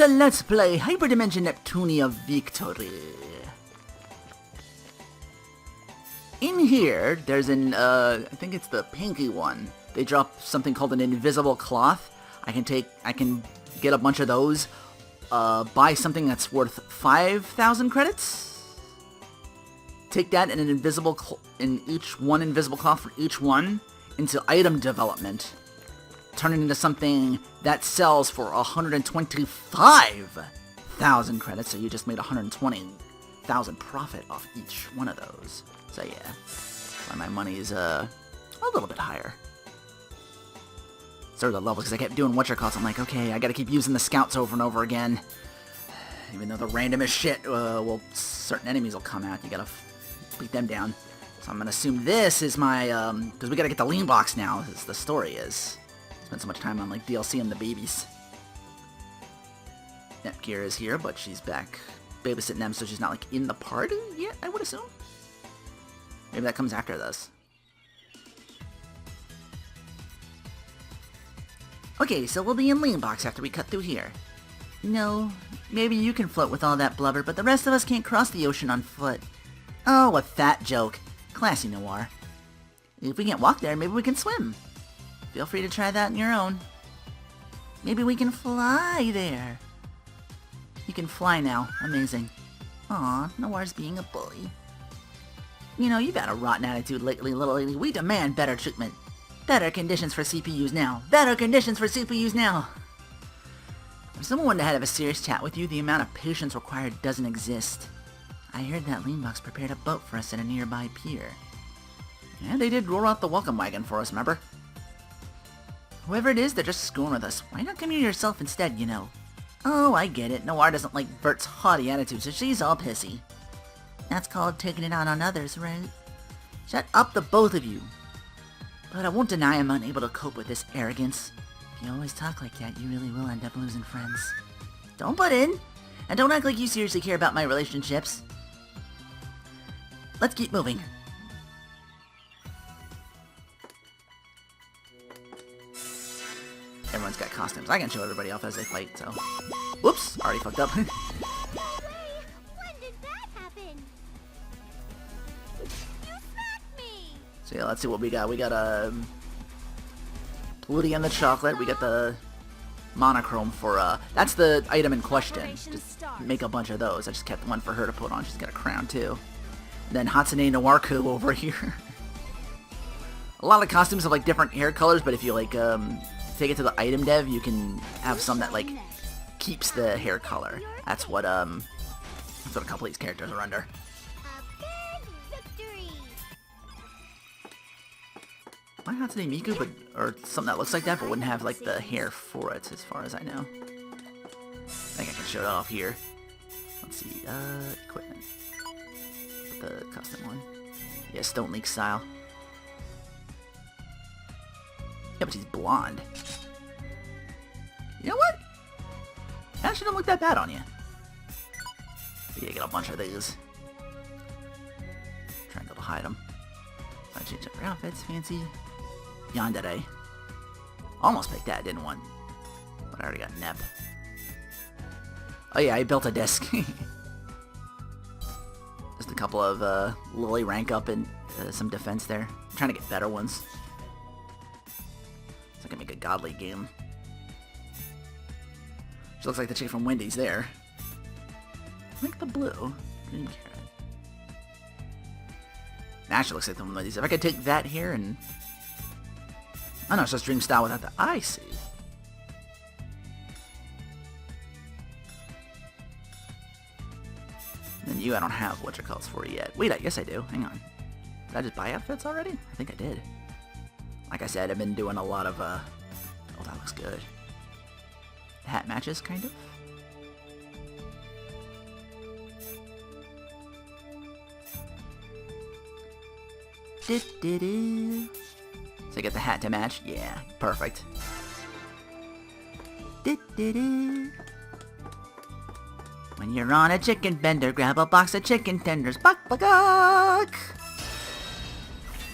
to Let's Play Hyperdimension Neptunia Victory. In here, there's an, I think it's the pinky one. They drop something called an invisible cloth. I can get a bunch of those, buy something that's worth 5,000 credits. Take that and an invisible invisible cloth for each one into item development. Turn it into something that sells for 125,000 credits, so you just made 120,000 profit off each one of those. So yeah, why my money is a little bit higher. Started the level because I kept doing whatchamacallit. I'm like, okay, I gotta keep using the scouts over and over again. Even though the random is shit, well, certain enemies will come out. You gotta beat them down. So I'm gonna assume this is my, because we gotta get the lean box now, as the story is. Spent so much time on, like, DLC and the babies. Nepgear is here, but she's back babysitting them, so she's not, like, in the party yet, I would assume. Maybe that comes after this. Okay, so we'll be in lean box after we cut through here. No, maybe you can float with all that blubber, but the rest of us can't cross the ocean on foot. Oh, a fat joke. Classy, Noir. If we can't walk there, maybe we can swim. Feel free to try that on your own. Maybe we can fly there. You can fly now. Amazing. Aw, Noir's being a bully. You know, you've had a rotten attitude lately, little lady. We demand better treatment. Better conditions for CPUs now. Better conditions for CPUs now. If someone wanted to have a serious chat with you, the amount of patience required doesn't exist. I heard that Leanbox prepared a boat for us at a nearby pier. Yeah, they did roll out the welcome wagon for us, remember? Whoever it is, they're just screwing with us. Why not come here yourself instead, you know? Oh, I get it. Noir doesn't like Bert's haughty attitude, so she's all pissy. That's called taking it out on others, right? Shut up, the both of you. But I won't deny I'm unable to cope with this arrogance. If you always talk like that, you really will end up losing friends. Don't butt in! And don't act like you seriously care about my relationships. Let's keep moving. Everyone's got costumes. I can show everybody off as they fight, so... Whoops! Already fucked up. When did that happen? You smacked me! So yeah, let's see what we got. We got Pluty and the chocolate. We got the monochrome for, that's the item in question. Just make a bunch of those. I just kept one for her to put on. She's got a crown, too. And then Hatsune Noirku over here. A lot of costumes have, like, different hair colors, but if you, like, take it to the item dev, you can have some that, like, keeps the hair color. That's what a couple of these characters are under. Why Hatsune Miku, but, or something that looks like that, but wouldn't have, like, the hair for it, as far as I know. I think I can show it off here. Let's see, equipment. The custom one. Yeah, Stone Leak style. Yeah, but she's blonde. You know what? Actually don't look that bad on you. We gotta get a bunch of these. Trying to hide them. I change up her outfits, fancy. Yandere. Almost picked that, didn't one. But I already got Nep. Oh yeah, I built a disc. Just a couple of Lily rank up and some defense there. I'm trying to get better ones. So I can make a godly game. She looks like the chick from Wendy's there. I like the blue. Green carrot. Nah, she looks like the one of Wendy's. If I could take that here and... Oh no, it's just Dream Style without the... I see. And you, I don't have whatchamacallits for yet. Wait, yes I do. Hang on. Did I just buy outfits already? I think I did. Like I said, I've been doing a lot of, Oh, that looks good. Hat matches, kind of. Do-do-do. So I get the hat to match? Yeah, perfect. Do-do-do. When you're on a chicken bender, grab a box of chicken tenders. Buck-buck-buck!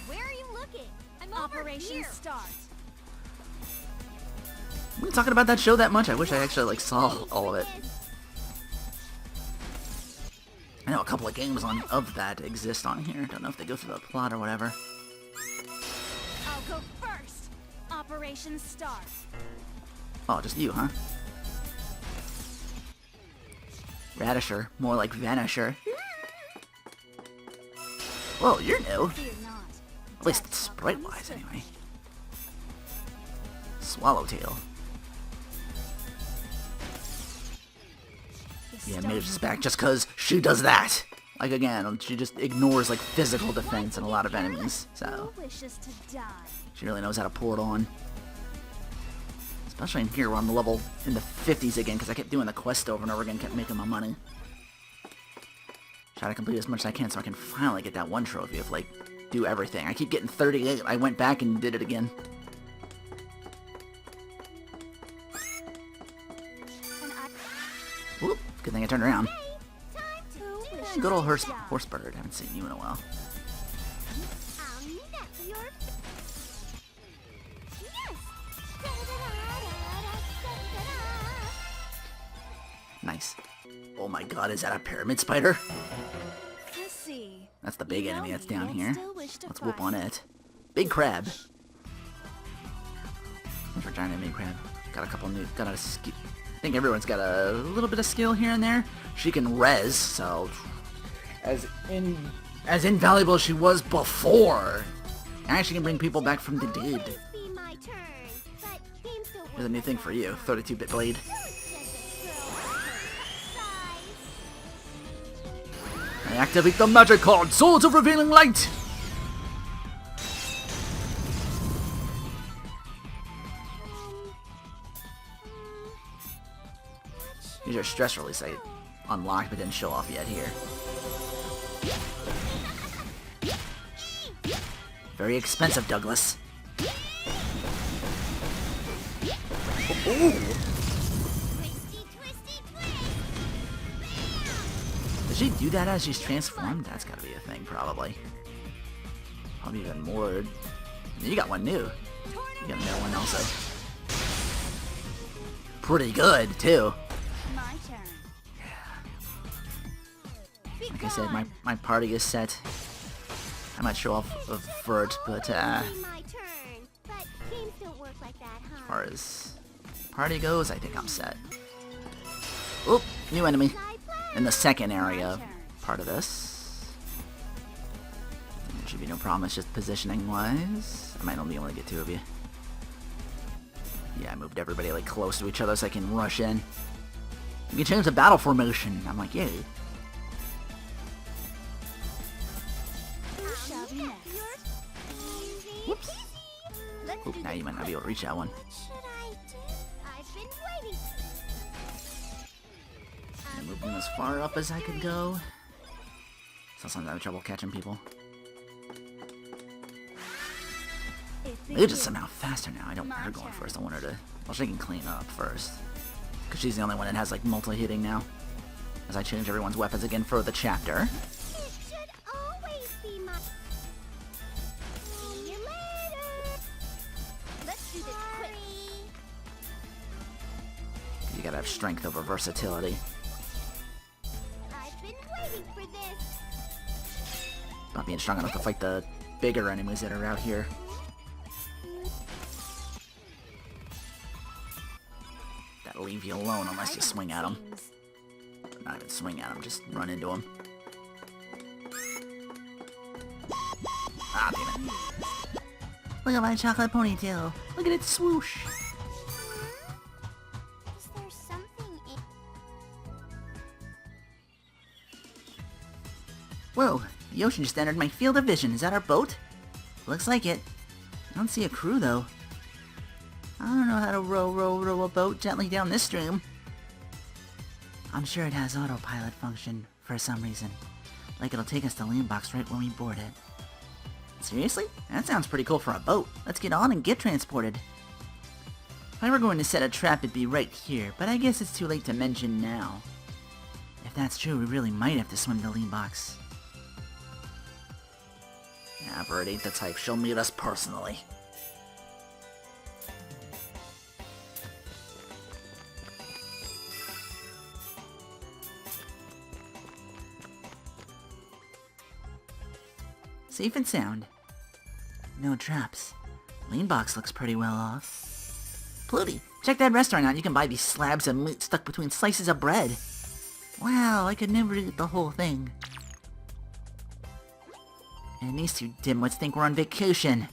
Where are you looking? I'm over Operation here. Start. I'm talking about that show that much. I wish I actually like saw all of it. I know a couple of games of that exist on here. Don't know if they go through the plot or whatever. I'll go first. Operation Start. Oh, just you, huh? Radisher. More like Vanisher. Whoa, you're new. Fear not. At least sprite-wise, anyway. Swallowtail. Yeah, Mage's back just because she does that. Like, again, she just ignores, like, physical defense and a lot of enemies. So, Who wishes to die? she really knows how to pour it on. Especially in here, where I'm level in the 50s again, because I kept doing the quest over and over again, kept making my money. Try to complete as much as I can so I can finally get that one trophy of, like, do everything. I keep getting 38. I went back and did it again. Whoop, good thing I turned around. Good old horse bird. Haven't seen you in a while. Nice. Oh my god, is that a pyramid spider? Let's see. That's the big enemy that's down here. Let's whoop on it. Big crab. Thanks for giant enemy crab. Got a couple new. Got a skill. I think everyone's got a little bit of skill here and there. She can res, so as invaluable as she was before, now she can bring people back from the dead. Here's a new thing for you, 32-bit blade. I activate the magic card, Swords of Revealing Light! These are stress release I unlocked but didn't show off yet here. Very expensive, Douglas. Ooh. Does she do that as she's transformed? That's gotta be a thing, probably. Probably even more. You got one new. You got another one also. Pretty good, too. Like I said, my party is set. I might show off a vert, but as far as party goes, I think I'm set. Oop, new enemy. In the second area part of this. There should be no problem, it's just positioning wise. I might only be able to get two of you. Yeah, I moved everybody like close to each other so I can rush in. You can change the battle formation. I'm like, yay. Whoops. Oop, now you might not be able to reach that one. And moving as far up as I could go. Sometimes I have trouble catching people. They're just somehow faster now. I don't want her going first. I want her to... Well, she can clean up first. Because she's the only one that has, like, multi-hitting now. As I change everyone's weapons again for the chapter. You gotta have strength over versatility. Not being strong enough to fight the bigger enemies that are out here. Gotta leave you alone unless you swing at them. Not even swing at them, just run into them. Ah, damn it. Look at my chocolate ponytail. Look at it swoosh. Whoa, the ocean just entered my field of vision. Is that our boat? Looks like it. I don't see a crew, though. I don't know how to row a boat gently down this stream. I'm sure it has autopilot function for some reason. Like it'll take us to Landbox right when we board it. Seriously? That sounds pretty cool for a boat. Let's get on and get transported. If I were going to set a trap, it'd be right here, but I guess it's too late to mention now. If that's true, we really might have to swim to Landbox. Yeah, Bird ain't the type. She'll meet us personally. Safe and sound. No traps. Leanbox looks pretty well off. Pluty, check that restaurant out. You can buy these slabs of meat stuck between slices of bread. Wow, I could never eat the whole thing. And these two dimwits think we're on vacation.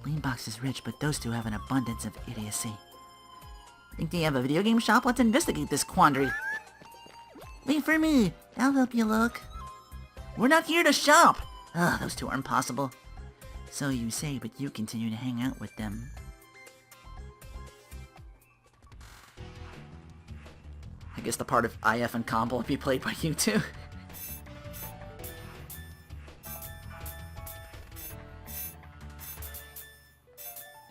Leanbox is rich, but those two have an abundance of idiocy. Think they have a video game shop? Let's investigate this quandary. Wait for me. I'll help you look. We're not here to shop. Ugh, those two are impossible. So you say, but you continue to hang out with them. I guess the part of IF and Combo will be played by you two.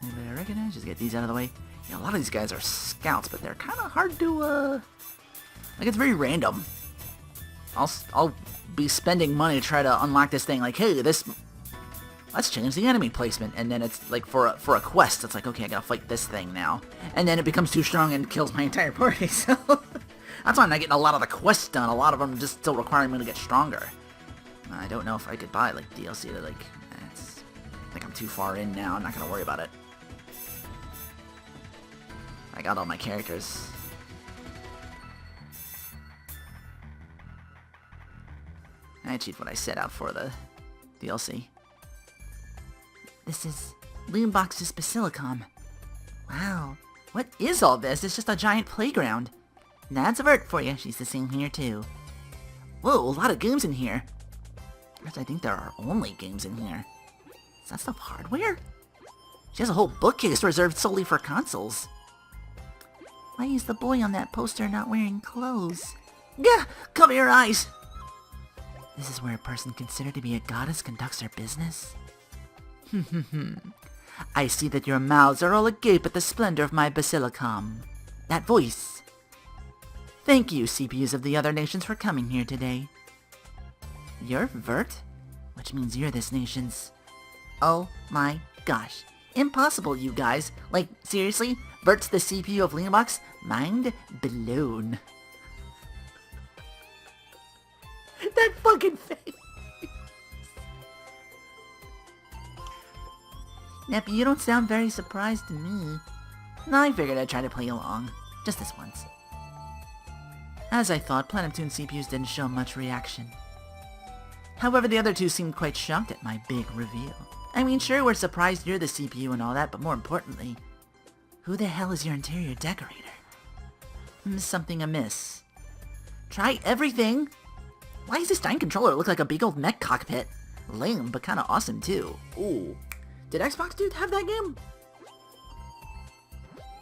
Anybody I recognize? Just get these out of the way. Yeah, a lot of these guys are scouts, but they're kind of hard to, like, it's very random. I'll be spending money to try to unlock this thing, like, hey, let's change the enemy placement, and then it's, like, for a quest, it's like, okay, I gotta fight this thing now. And then it becomes too strong and kills my entire party, so... That's why I'm not getting a lot of the quests done. A lot of them just still requiring me to get stronger. I don't know if I could buy, like, DLC to, like... I think I'm too far in now. I'm not gonna worry about it. I got all my characters. I achieved what I set out for the DLC. This is Leanbox's Basilicom. Wow, what is all this? It's just a giant playground. That's a Vert for you. She's the same here too. Whoa, a lot of games in here. I think there are only games in here. Is that stuff hardware? She has a whole bookcase reserved solely for consoles. Why is the boy on that poster not wearing clothes? Gah! Cover your eyes! This is where a person considered to be a goddess conducts her business? I see that your mouths are all agape at the splendor of my Basilicom. That voice. Thank you, CPUs of the other nations, for coming here today. You're Vert? Which means you're this nation's... Oh my gosh. Impossible, you guys. Like, seriously? Vert's the CPU of Leanbox? Mind blown. That fucking face! Neppy, you don't sound very surprised to me. No, I figured I'd try to play along. Just this once. As I thought, Planeptune CPUs didn't show much reaction. However, the other two seemed quite shocked at my big reveal. I mean, sure, we're surprised you're the CPU and all that, but more importantly, who the hell is your interior decorator? Something amiss. Try everything? Why does this giant controller look like a big old mech cockpit? Lame, but kinda awesome too. Ooh. Did Xbox Dude have that game?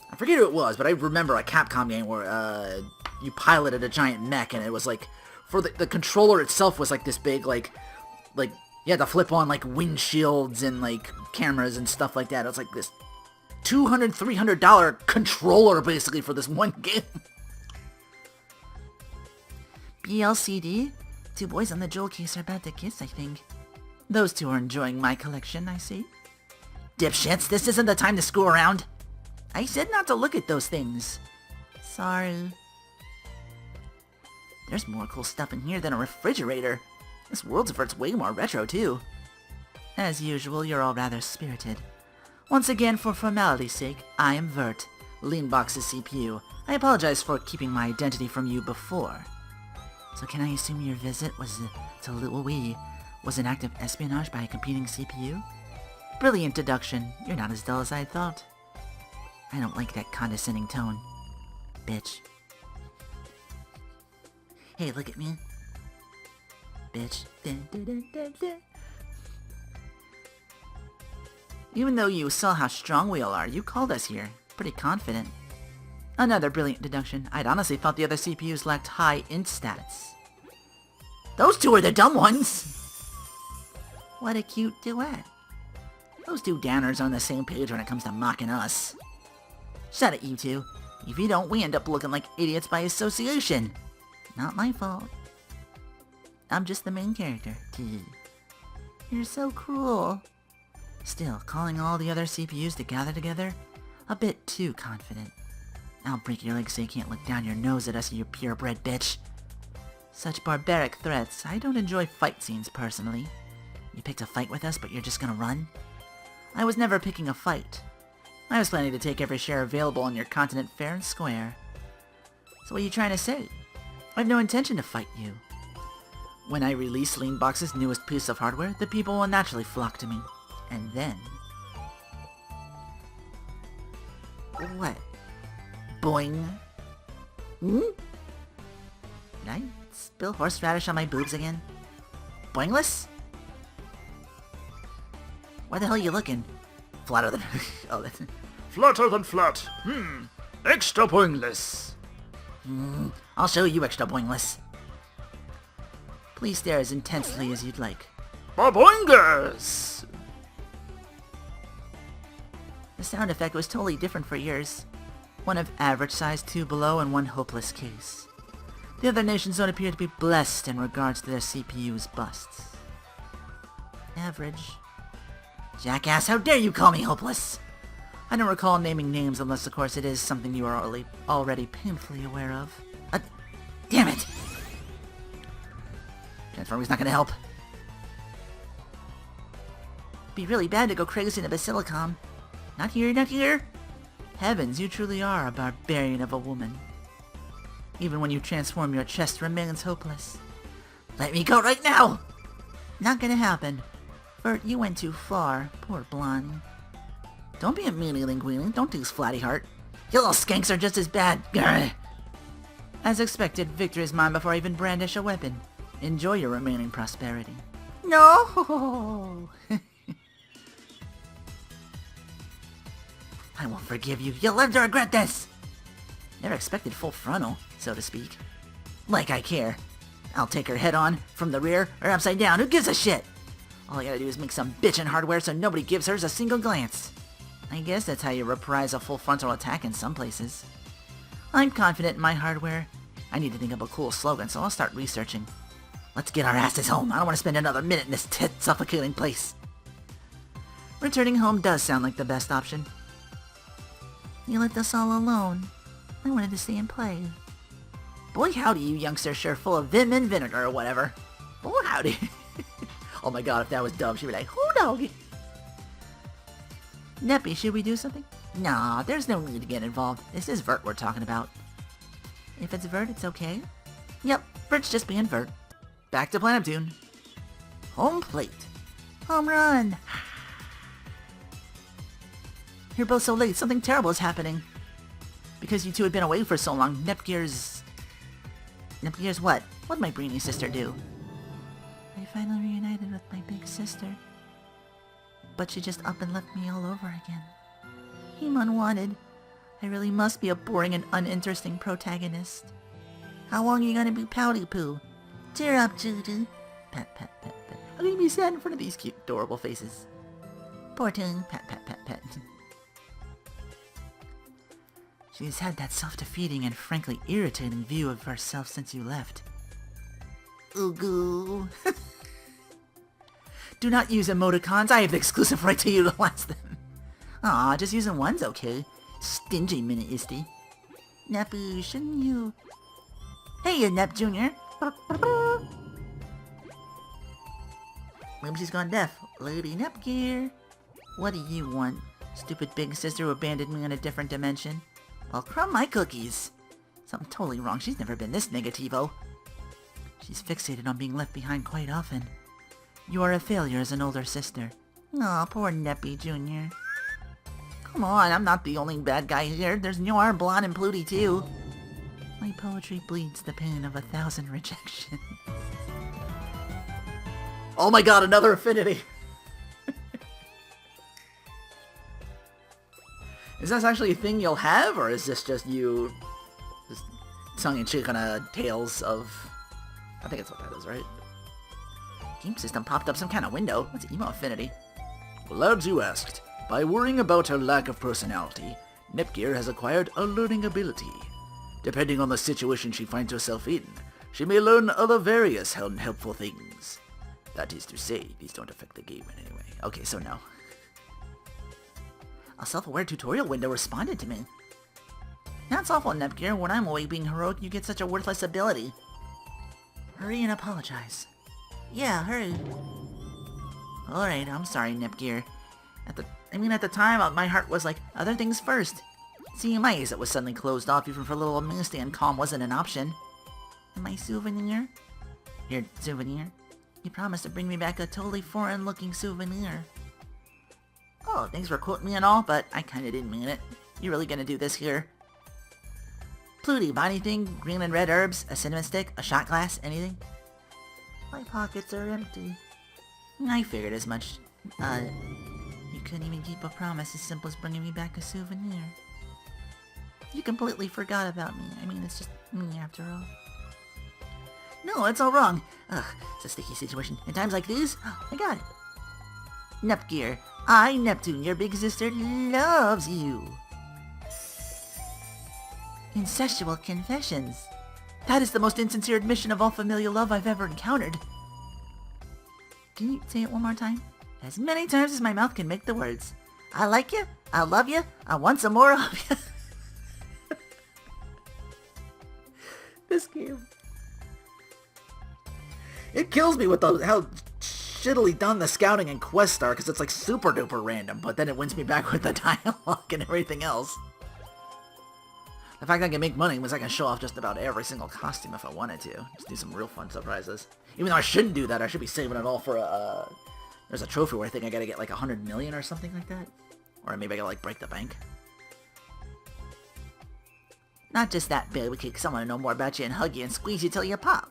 I forget who it was, but I remember a Capcom game where, you piloted a giant mech, and it was like, for the controller itself was like this big, like, you had to flip on, like, windshields and, like, cameras and stuff like that. It was like this $200, $300 controller, basically, for this one game. BLCD? Two boys on the jewel case are about to kiss, I think. Those two are enjoying my collection, I see. Dipshits, this isn't the time to screw around. I said not to look at those things. Sorry. There's more cool stuff in here than a refrigerator. This World's Vert's way more retro, too. As usual, you're all rather spirited. Once again, for formality's sake, I am Vert, Leanbox's CPU. I apologize for keeping my identity from you before. So can I assume your visit was to Little Wee was an act of espionage by a competing CPU? Brilliant deduction. You're not as dull as I thought. I don't like that condescending tone. Bitch. Hey, look at me. Bitch. Dun, dun, dun, dun, dun. Even though you saw how strong we all are, you called us here. Pretty confident. Another brilliant deduction. I'd honestly thought the other CPUs lacked high int stats. Those two are the dumb ones! What a cute duet. Those two downers are on the same page when it comes to mocking us. Shut it, you two. If you don't, we end up looking like idiots by association. Not my fault. I'm just the main character. You're so cruel. Still, calling all the other CPUs to gather together? A bit too confident. I'll break your legs so you can't look down your nose at us, you purebred bitch. Such barbaric threats. I don't enjoy fight scenes personally. You picked a fight with us, but you're just gonna run? I was never picking a fight. I was planning to take every share available on your continent fair and square. So what are you trying to say? I have no intention to fight you. When I release Leanbox's newest piece of hardware, the people will naturally flock to me. And then... What? Boing. Hmm? Did I spill horseradish on my boobs again? Boingless? Where the hell are you looking? Flatter than... oh, that's... Flatter than flat. Extra pointless. I'll show you extra boingless. Please stare as intensely as you'd like. Baboingas! The sound effect was totally different for yours. One of average size, two below, and one hopeless case. The other nations don't appear to be blessed in regards to their CPU's busts. Average. Jackass, how dare you call me hopeless? I don't recall naming names unless, of course, it is something you are already painfully aware of. Damn it! Transforming's not gonna help. Be really bad to go crazy in a basilicom. Not here, not here! Heavens, you truly are a barbarian of a woman. Even when you transform, your chest remains hopeless. Let me go right now! Not gonna happen. Bert, you went too far. Poor blonde. Don't be a meanie, Linguini. Don't tease Flatty Heart. You little skanks are just as bad. Grr. As expected, victory is mine before I even brandish a weapon. Enjoy your remaining prosperity. No! I won't forgive you. You'll live to regret this! Never expected full frontal, so to speak. Like I care. I'll take her head on, from the rear, or upside down. Who gives a shit? All I gotta do is make some bitchin' hardware so nobody gives hers a single glance. I guess that's how you reprise a full frontal attack in some places. I'm confident in my hardware. I need to think of a cool slogan, so I'll start researching. Let's get our asses home. I don't want to spend another minute in this suffocating place. Returning home does sound like the best option. You left us all alone. I wanted to stay and play. Boy howdy, you youngsters sure full of vim and vinegar or whatever. Boy howdy. Oh my god, if that was dumb, she'd be like, who doggy? Neppy, should we do something? Nah, there's no need to get involved. This is Vert we're talking about. If it's Vert, it's okay. Yep, Vert's just being Vert. Back to Planeptune. Home plate. Home run. You're both so late, something terrible is happening. Because you two had been away for so long, Nepgear's what? What'd my brainy sister do? I finally reunited with my big sister. But she just up and left me all over again. Him unwanted. I really must be a boring and uninteresting protagonist. How long are you gonna be pouty poo? Cheer up, Judy. Pat, pat, pat, pat. I'm gonna be sad in front of these cute, adorable faces. Poor thing. Pat, pat, pat, pat. She's had that self-defeating and frankly irritating view of herself since you left. Ooh. Do not use emoticons. I have the exclusive right to utilize them. Aw, just using one's okay. Stingy minute isty. Nepu, shouldn't you... Hey, you Nep Jr. Maybe she's gone deaf. Lady Nepgear. What do you want? Stupid big sister who abandoned me in a different dimension? Well, crumb my cookies. Something totally wrong. She's never been this negativo. She's fixated on being left behind quite often. You are a failure as an older sister. Aw, poor Neppy Jr. Come on, I'm not the only bad guy here. There's Noir, Blonde, and Pluty too. My poetry bleeds the pain of 1,000 rejections. Oh my god, another affinity! Is this actually a thing you'll have, or is this just you just tongue-in-cheek kind of tales of... I think that's what that is, right? Game system popped up some kind of window. What's emo affinity? Glad you asked. By worrying about her lack of personality, Nepgear has acquired a learning ability. Depending on the situation she finds herself in, she may learn other various helpful things. That is to say, these don't affect the game in any way. Okay, so no. A self-aware tutorial window responded to me. That's awful, Nepgear. When I'm away being heroic, you get such a worthless ability. Hurry and apologize. Yeah, hurry. Alright, I'm sorry, Nepgear. At the time, my heart was like, other things first. Seeing my exit was suddenly closed off, even for a little amnesty and calm wasn't an option. And my souvenir? Your souvenir? You promised to bring me back a totally foreign-looking souvenir. Oh, thanks for quoting me and all, but I kinda didn't mean it. You really gonna do this here? Pluty, buy anything? Green and red herbs? A cinnamon stick? A shot glass? Anything? My pockets are empty. I figured as much. You couldn't even keep a promise as simple as bringing me back a souvenir. You completely forgot about me. I mean, it's just me after all. No, it's all wrong. Ugh, it's a sticky situation. In times like these, I got it. Nepgear, I, Neptune, your big sister, loves you. Incestual confessions. That is the most insincere admission of all familial love I've ever encountered. Can you say it one more time? As many times as my mouth can make the words. I like you, I love you, I want some more of you. This game. It kills me with how shittily done the scouting and quests are, because it's like super duper random, but then it wins me back with the dialogue and everything else. The fact I can make money means I can show off just about every single costume if I wanted to. Just do some real fun surprises. Even though I shouldn't do that, I should be saving it all for a... There's a trophy where I think I gotta get like 100 million or something like that. Or maybe I gotta like break the bank. Not just that, baby cake. Someone to know more about you and hug you and squeeze you till you pop.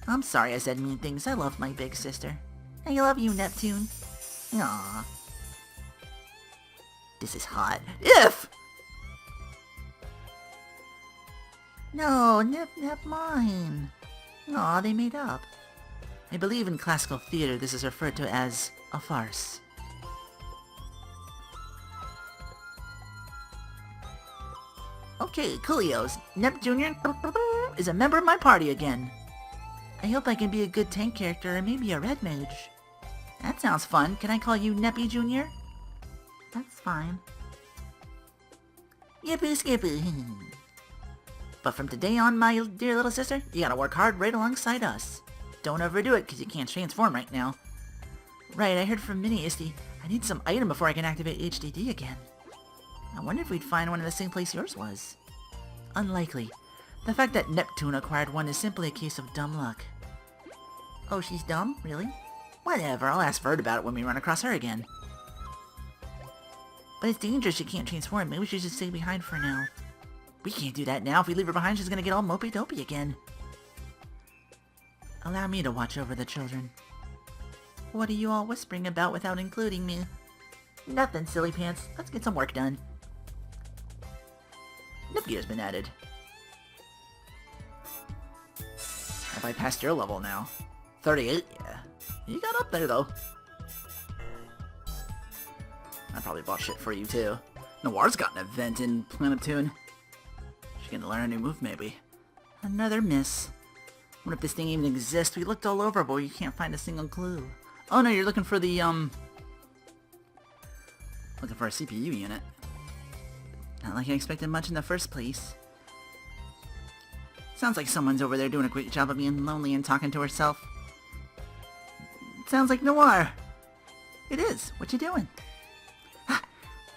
I'm sorry I said mean things. I love my big sister. I love you, Neptune. Aww. This is hot. If! No, Nep mine. Aw, they made up. I believe in classical theater this is referred to as a farce. Okay, coolios. Nep Jr. is a member of my party again. I hope I can be a good tank character or maybe a red mage. That sounds fun. Can I call you Neppy Jr.? That's fine. Yippee skippy. But from today on, my dear little sister, you gotta work hard right alongside us. Don't overdo it, because you can't transform right now. Right, I heard from Mini Isty. I need some item before I can activate HDD again. I wonder if we'd find one in the same place yours was. Unlikely. The fact that Neptune acquired one is simply a case of dumb luck. Oh, she's dumb? Really? Whatever, I'll ask Verd about it when we run across her again. But it's dangerous she can't transform. Maybe we should just stay behind for now. We can't do that now. If we leave her behind, she's gonna get all mopey-dopey again. Allow me to watch over the children. What are you all whispering about without including me? Nothing, silly pants. Let's get some work done. Nepgear's been added. Have I passed your level now? 38? Yeah. You got up there, though. I probably bought shit for you, too. Noir's got an event in Planeptune. She's gonna learn a new move, maybe. Another miss. What if this thing even exists? We looked all over, but you can't find a single clue. Oh no, you're looking for the, looking for a CPU unit. Not like I expected much in the first place. Sounds like someone's over there doing a great job of being lonely and talking to herself. Sounds like Noir. It is. What you doing?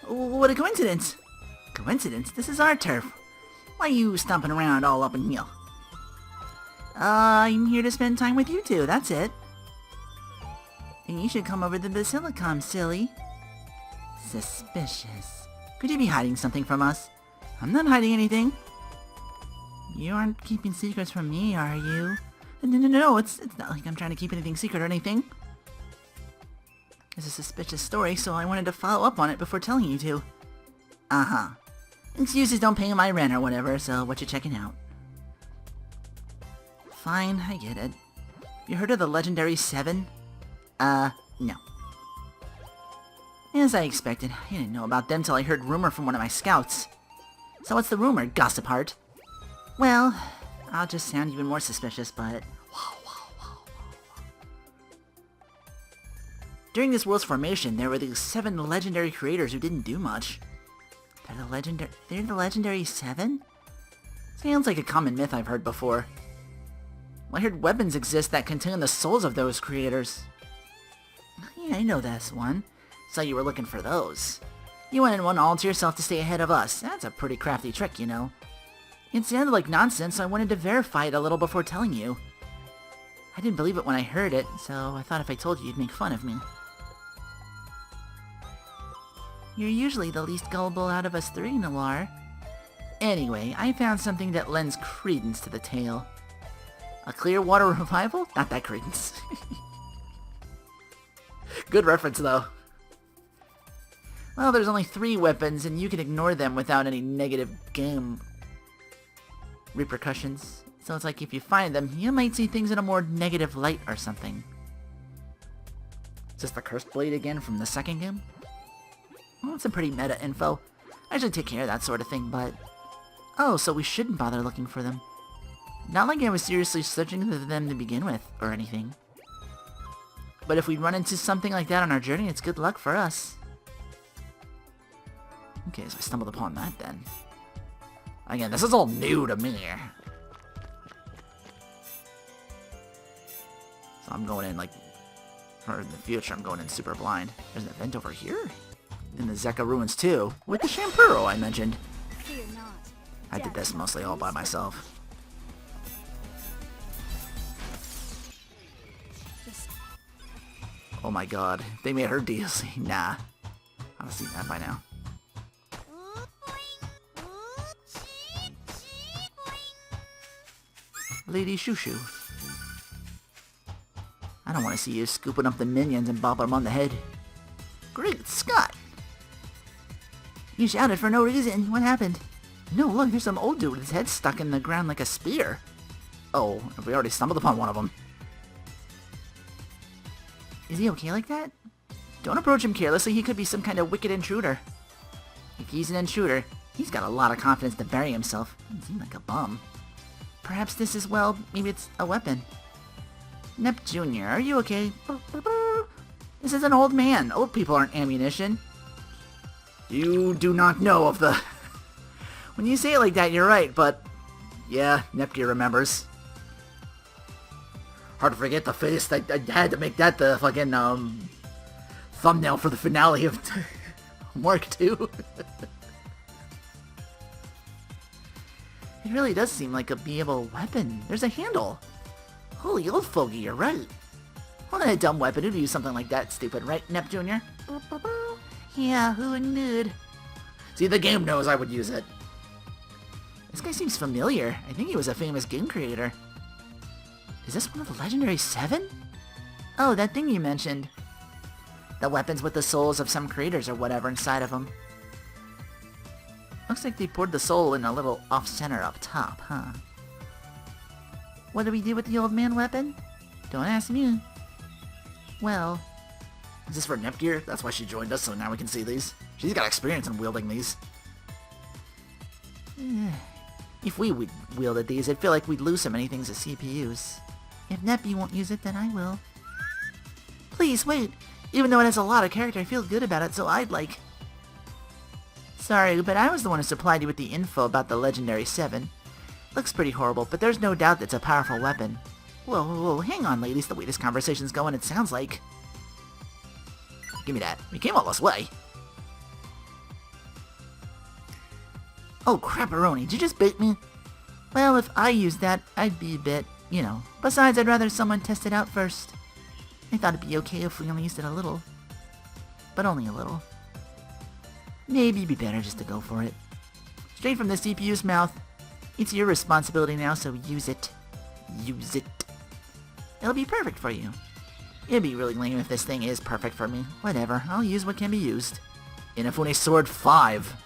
What a coincidence. Coincidence? This is our turf. Why you stomping around all up in here? I'm here to spend time with you two, that's it. And you should come over to the Basilicom, silly. Suspicious. Could you be hiding something from us? I'm not hiding anything. You aren't keeping secrets from me, are you? No, it's not like I'm trying to keep anything secret or anything. It's a suspicious story, so I wanted to follow up on it before telling you to. Uh-huh. Excuses don't pay my rent or whatever, so what you checking out? Fine, I get it. You heard of the legendary 7? No. As I expected, I didn't know about them till I heard rumor from one of my scouts. So what's the rumor, gossip heart? Well, I'll just sound even more suspicious, but... During this world's formation, there were these 7 legendary creators who didn't do much. They're the legendary 7? Sounds like a common myth I've heard before. Well, I heard weapons exist that contain the souls of those creators. Yeah, I know this one. So you were looking for those. You went and won all to yourself to stay ahead of us. That's a pretty crafty trick, you know. It sounded like nonsense, so I wanted to verify it a little before telling you. I didn't believe it when I heard it, so I thought if I told you, you'd make fun of me. You're usually the least gullible out of us three, Noir. Anyway, I found something that lends credence to the tale. A Clearwater revival? Not that credence. Good reference, though. Well, there's only 3 weapons, and you can ignore them without any negative game repercussions. So it's like if you find them, you might see things in a more negative light or something. Is this the Cursed Blade again from the second game? Well, it's some pretty meta info. I usually take care of that sort of thing, but... Oh, so we shouldn't bother looking for them. Not like I was seriously searching for them to begin with, or anything. But if we run into something like that on our journey, it's good luck for us. Okay, so I stumbled upon that then. Again, this is all new to me. So I'm going in, like, for the future, I'm going in super blind. There's an event over here? In the Zeka Ruins too, with the Shampuro I mentioned. Fear not. I did this mostly all by myself. Oh my god, they made her DLC. Nah. I've seen that by now. Lady Shushu. I don't want to see you scooping up the minions and bop them on the head. Great Scott! You shouted for no reason. What happened? No, look, there's some old dude with his head stuck in the ground like a spear. Oh, we already stumbled upon one of them. Is he okay like that? Don't approach him carelessly, he could be some kind of wicked intruder. If he's an intruder, he's got a lot of confidence to bury himself. Doesn't seem like a bum. Perhaps this is, well, maybe it's a weapon. Nep Jr., are you okay? This is an old man. Old people aren't ammunition. You do not know of the... When you say it like that, you're right, but... Yeah, Nepgear remembers. Hard to forget the face. I had to make that the fucking, thumbnail for the finale of Mark 2. It really does seem like a beable weapon. There's a handle. Holy old fogey, you're right. What a dumb weapon to use something like that, stupid, right, Nep Jr.? Yeah, who knew? See, the game knows I would use it. This guy seems familiar. I think he was a famous game creator. Is this one of the legendary 7? Oh, that thing you mentioned. The weapons with the souls of some creators or whatever inside of them. Looks like they poured the soul in a little off-center up top, huh? What do we do with the old man weapon? Don't ask me. Well... Is this for Nepgear? That's why she joined us, so now we can see these. She's got experience in wielding these. If we wielded these, I'd feel like we'd lose so many things as CPUs. If Neppy won't use it, then I will. Please, wait! Even though it has a lot of character, I feel good about it, so I'd like... Sorry, but I was the one who supplied you with the info about the Legendary 7. Looks pretty horrible, but there's no doubt it's a powerful weapon. Whoa, hang on, ladies. The way this conversation's going, it sounds like... Give me that. We came all this way. Oh, crapperoni. Did you just bait me? Well, if I used that, I'd be a bit, you know. Besides, I'd rather someone test it out first. I thought it'd be okay if we only used it a little. But only a little. Maybe it'd be better just to go for it. Straight from the CPU's mouth. It's your responsibility now, so use it. Use it. It'll be perfect for you. It'd be really lame if this thing is perfect for me. Whatever, I'll use what can be used. Inafune Sword 5.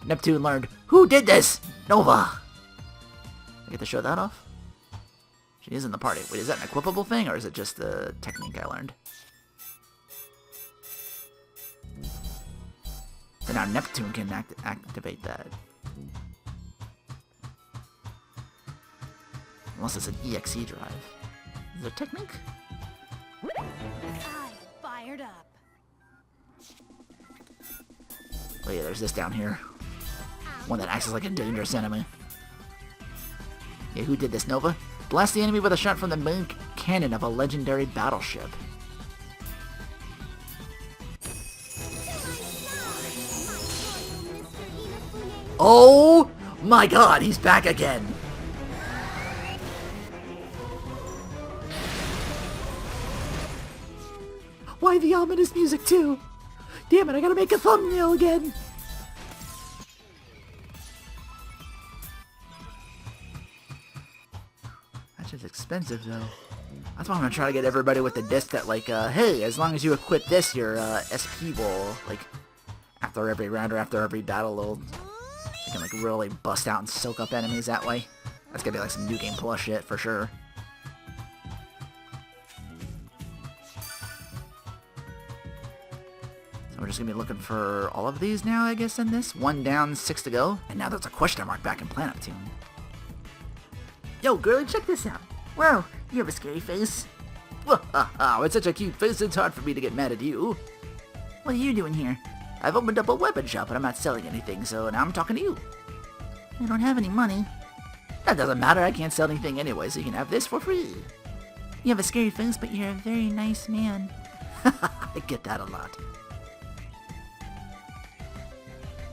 Neptune learned, who did this? Nova! I get to show that off? She is in the party. Wait, is that an equipable thing, or is it just the technique I learned? So now Neptune can activate that. Unless it's an EXE drive. Is there a technique? I fired up. Oh yeah, there's this down here. One that acts as like a dangerous enemy. Yeah, who did this, Nova? Blast the enemy with a shot from the main cannon of a legendary battleship. Oh my god, he's back again. Why the ominous music too? Damn it, I gotta make a thumbnail again. That's just expensive though. That's why I'm gonna try to get everybody with the disc that like, hey, as long as you equip this, your SP will, like, after every round or after every battle, you can like really bust out and soak up enemies that way. That's gonna be like some New Game Plus shit for sure. So we're just gonna be looking for all of these now, I guess, in this. 1 down, 6 to go. And now there's a question mark back in Planet Neptune. Yo, girlie, check this out. Whoa, you have a scary face. With such a cute face, it's hard for me to get mad at you. What are you doing here? I've opened up a weapon shop, but I'm not selling anything, so now I'm talking to you. I don't have any money. That doesn't matter, I can't sell anything anyway, so you can have this for free. You have a scary face, but you're a very nice man. I get that a lot.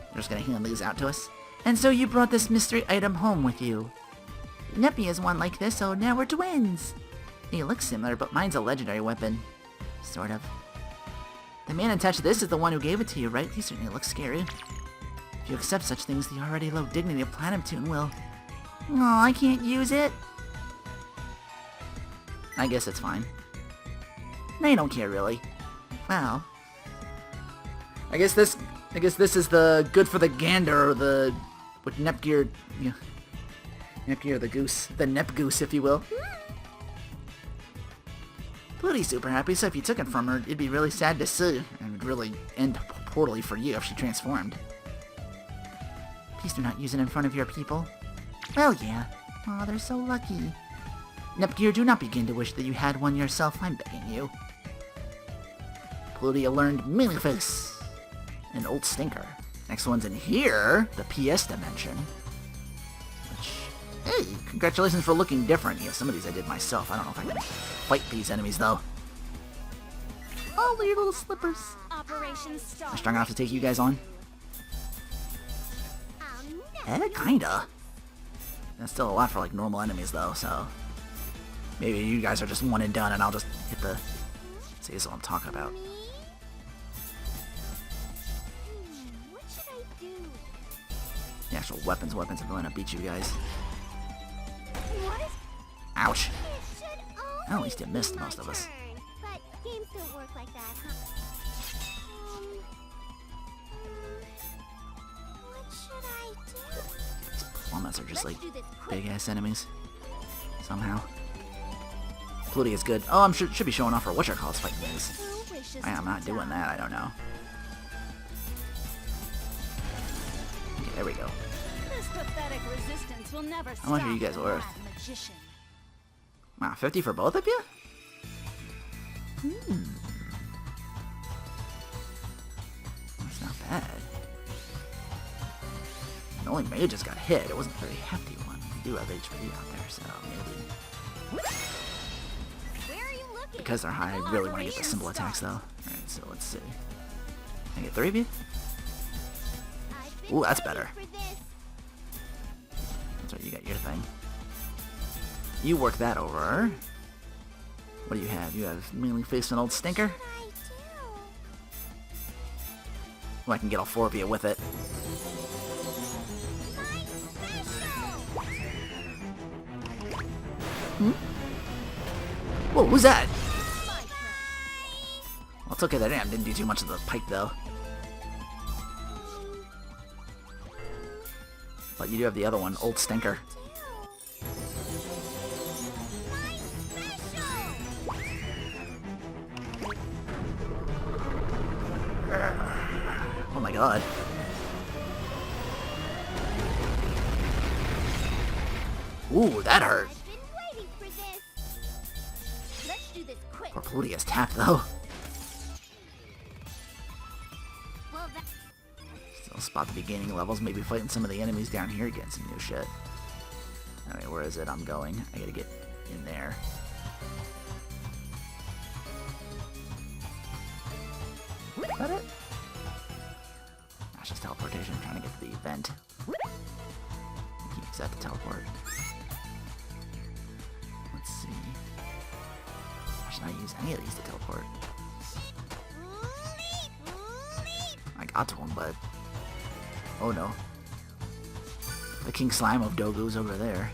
You're just gonna hand these out to us? And so you brought this mystery item home with you. Neppy has one like this, so now we're twins. They look similar, but mine's a legendary weapon. Sort of. The man attached to this is the one who gave it to you, right? He certainly looks scary. If you accept such things, the already low dignity of Planet Neptune will... Oh, I can't use it. I guess it's fine. I don't care, really. Wow. I guess this is the good for the gander, or the... with Nepgear... Yeah. Nepgear the goose. The Nep goose, if you will. Bloody's super happy, so if you took it from her, it'd be really sad to see, and it would really end poorly for you if she transformed. Please do not use it in front of your people. Well, yeah. Aw, they're so lucky. Nepgear, do not begin to wish that you had one yourself, I'm begging you. Plutia learned Mini-Face. An old stinker. Next one's in here, the PS dimension. Which, hey, congratulations for looking different. Yeah, some of these I did myself. I don't know if I can fight these enemies, though. Oh, your little slippers. Operation Star. Am I strong enough to take you guys on? Kinda. That's still a lot for, like, normal enemies, though, so... Maybe you guys are just one and done, and I'll just hit the... See, this is what I'm talking about. What should I do? The actual weapons are going to beat you guys. What is... Ouch. It should always At least you missed be my most of us. turn. But games don't work like that, huh? What should I do? These plummets are just, like, Let's do this quick. big-ass enemies. Somehow. Plutia is good. Oh, should be showing off her whatchamacallit's fighting moves. Who wishes I'm to not doing die? that, I don't know. Okay, there we go. This pathetic resistance will never How much are you guys stop the worth? mad magician. Wow, 50 for both of you? That's not bad. The only mage just got hit. It wasn't a very hefty one. We do have HP out there, so maybe. Where are you looking? Because they're high, I really want to get the simple attacks, though. Alright, so let's see. Can I get 3 of you? I've been Ooh, that's waiting better. for this. That's right, you got your thing. You work that over. What do you have? You have mainly faced an old stinker? What I do? Well, I can get all 4 of you with it. Whoa, who's that? Well, it's okay that I didn't do too much of the pike, though. But you do have the other one, Old Stinker. Oh my god. Ooh, that hurt. I've been waiting for this. Let's do this quick. Poor Plutia's tapped, though. Well, that... Still spot the beginning levels, maybe fighting some of the enemies down here, getting some new shit. Alright, where is it? I'm going. I gotta get in there. Is that it? That's just teleportation. I'm trying to get to the event. Use that to teleport. Let's see. I should not use any of these to teleport. I got to him, but... Oh no. The King Slime of Dogu's over there.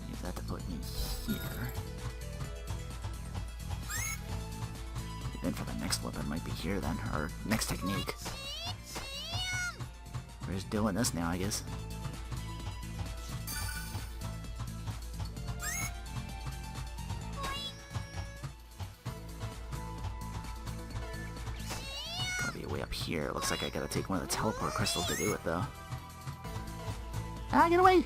Use that to put me here. Then for the next weapon might be here then, or next technique. We're just doing this now, I guess. Gotta be way up here. Looks like I gotta take one of the teleport crystals to do it, though. Ah, get away!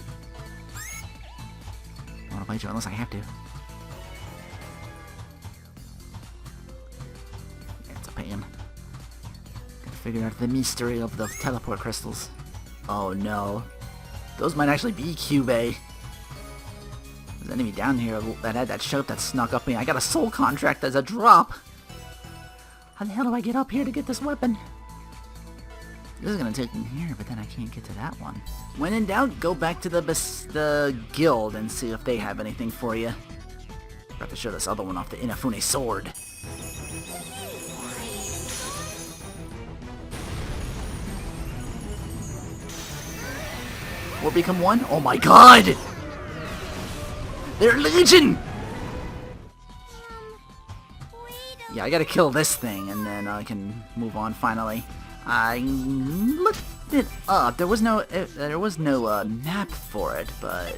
I wanna fight you unless I have to. Figure out the mystery of the teleport crystals. Oh no. Those might actually be Cube. There's an enemy down here that had that shout that snuck up me. I got a soul contract as a drop. How the hell do I get up here to get this weapon? This is gonna take me here, but then I can't get to that one. When in doubt, go back to the guild and see if they have anything for you. Got to show this other one off, the Inafune sword. Or become one? Oh my god! They're Legion! Yeah, I gotta kill this thing, and then I can move on finally. I looked it up. There was no map for it, but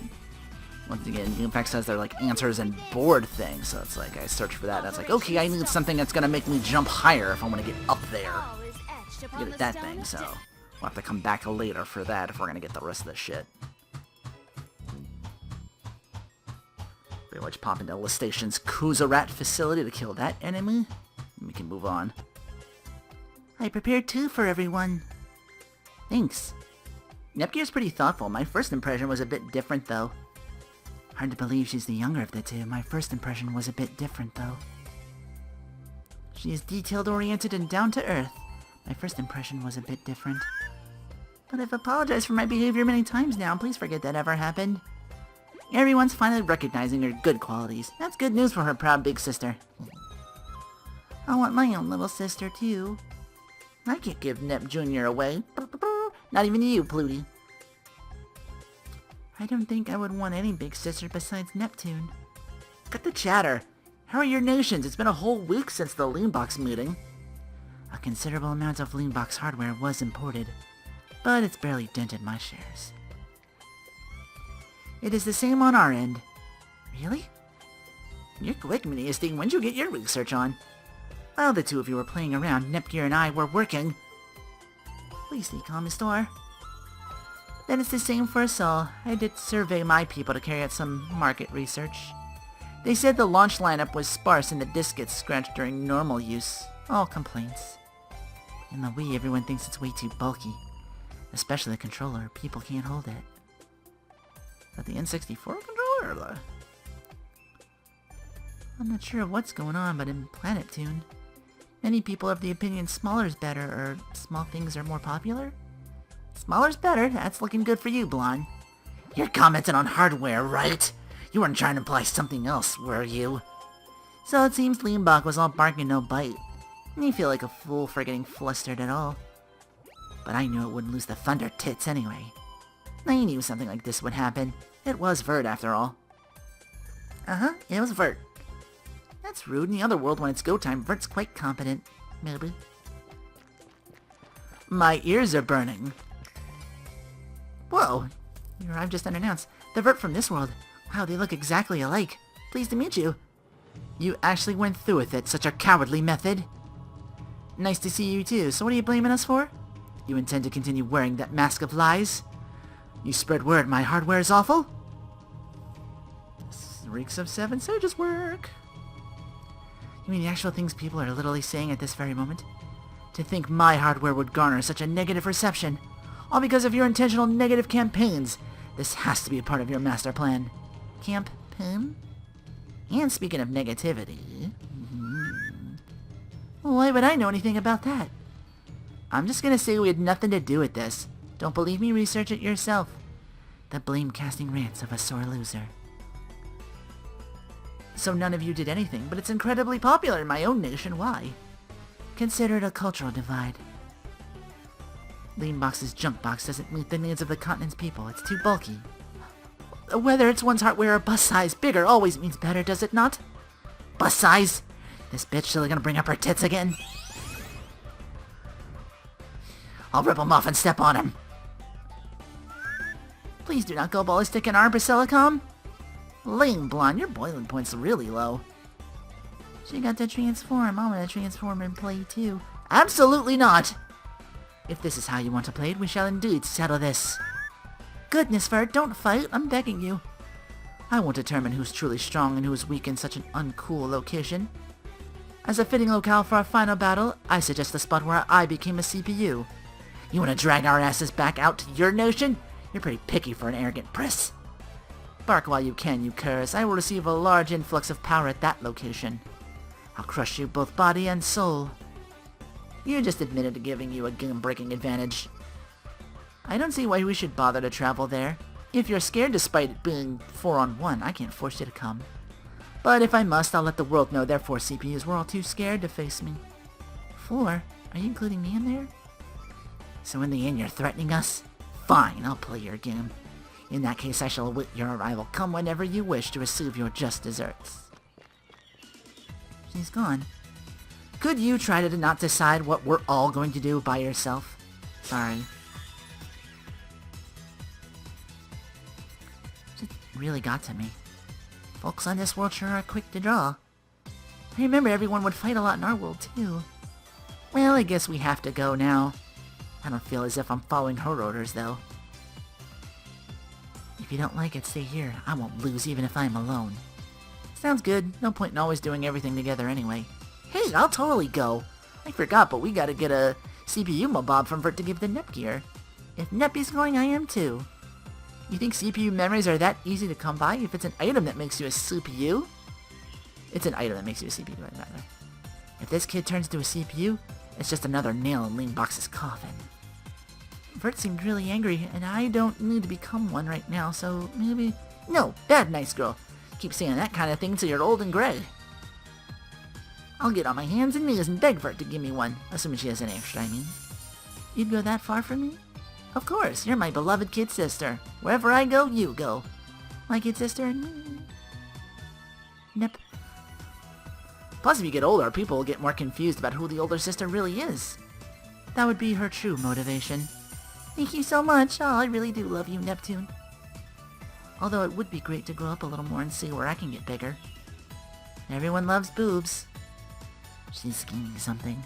once again, in fact says they're like answers and board things, so it's like I search for that. That's like, okay, I need something that's gonna make me jump higher if I want to get up there. Get at that thing, so we'll have to come back later for that if we're gonna get the rest of the shit. Pretty much pop into Listation's Kuzarat facility to kill that enemy. And we can move on. I prepared two for everyone. Thanks. Nepgear's pretty thoughtful. My first impression was a bit different, though. Hard to believe she's the younger of the two. My first impression was a bit different, though. She is detailed-oriented and down-to-earth. My first impression was a bit different. But I've apologized for my behavior many times now. Please forget that ever happened. Everyone's finally recognizing her good qualities. That's good news for her proud big sister. I want my own little sister, too. I can't give Nep Jr. away. Not even you, Pluty. I don't think I would want any big sister besides Neptune. Cut the chatter. How are your nations? It's been a whole week since the Leanbox meeting. A considerable amount of Leanbox hardware was imported, but it's barely dented my shares. It is the same on our end. Really? You're quick, Miniasty. When'd you get your research on? While the two of you were playing around, Nepgear and I were working. Please stay calm, Miss Store. Then it's the same for us all. I did survey my people to carry out some market research. They said the launch lineup was sparse and the disc gets scratched during normal use. All complaints. In the Wii, everyone thinks it's way too bulky. Especially the controller. People can't hold it. Is that the N64 controller or the... I'm not sure what's going on, but in Planet Tune, many people have the opinion smaller's better, or small things are more popular? Smaller's better. That's looking good for you, Blonde. You're commenting on hardware, right? You weren't trying to imply something else, were you? So it seems Leanbach was all bark and no bite. And you feel like a fool for getting flustered at all. But I knew it wouldn't lose the thunder tits anyway. I knew something like this would happen. It was Vert, after all. Uh-huh, it was Vert. That's rude. In the other world, when it's go time, Vert's quite competent. Maybe. My ears are burning. Whoa, you arrived just unannounced. The Vert from this world. Wow, they look exactly alike. Pleased to meet you. You actually went through with it, such a cowardly method. Nice to see you too. So what are you blaming us for? You intend to continue wearing that mask of lies? You spread word my hardware is awful? This reeks of Seven Sages work. You mean the actual things people are literally saying at this very moment? To think my hardware would garner such a negative reception, all because of your intentional negative campaigns. This has to be a part of your master plan. Campaign? And speaking of negativity... Why would I know anything about that? I'm just gonna say we had nothing to do with this. Don't believe me? Research it yourself. The blame-casting rants of a sore loser. So none of you did anything, but it's incredibly popular in my own nation. Why? Consider it a cultural divide. Leanbox's junk box doesn't meet the needs of the continent's people. It's too bulky. Whether it's one's hardware or bus size, bigger always means better, does it not? Bus size? This bitch still gonna bring up her tits again? I'll rip him off and step on him. Please do not go ballistic in our basilicom. Lame blonde, your boiling point's really low. She got to transform. I'm gonna transform and play too. Absolutely not! If this is how you want to play it, we shall indeed settle this. Goodness, Vert, don't fight. I'm begging you. I won't determine who's truly strong and who is weak in such an uncool location. As a fitting locale for our final battle, I suggest the spot where I became a CPU. You want to drag our asses back out to your notion? You're pretty picky for an arrogant priss. Bark while you can, you curs. I will receive a large influx of power at that location. I'll crush you both body and soul. You just admitted to giving you a game-breaking advantage. I don't see why we should bother to travel there. If you're scared despite it being 4-on-1, I can't force you to come. But if I must, I'll let the world know their 4 CPUs were all too scared to face me. 4? Are you including me in there? So in the end, you're threatening us? Fine, I'll play your game. In that case, I shall await your arrival. Come whenever you wish to receive your just desserts. She's gone. Could you try to not decide what we're all going to do by yourself? Sorry. It really got to me. Folks on this world sure are quick to draw. I remember everyone would fight a lot in our world too. Well, I guess we have to go now. I don't feel as if I'm following her orders though. If you don't like it, stay here. I won't lose even if I'm alone. Sounds good. No point in always doing everything together anyway. Hey, I'll totally go. I forgot, but we gotta get a CPU mobob from Vert to give the Nepgear. If Neppy's going, I am too. You think CPU memories are that easy to come by if it's an item that makes you a CPU? It's an item that makes you a CPU, right? If this kid turns into a CPU, it's just another nail in Leanbox's coffin. Vert seemed really angry, and I don't need to become one right now, so maybe... No, bad nice girl. Keep saying that kind of thing till you're old and gray. I'll get on my hands and knees and beg Vert to give me one, assuming she has an extra, I mean. You'd go that far for me? Of course, you're my beloved kid sister. Wherever I go, you go. My kid sister and me. Nep. Plus, if you get older, people will get more confused about who the older sister really is. That would be her true motivation. Thank you so much. Oh, I really do love you, Neptune. Although it would be great to grow up a little more and see where I can get bigger. Everyone loves boobs. She's scheming something.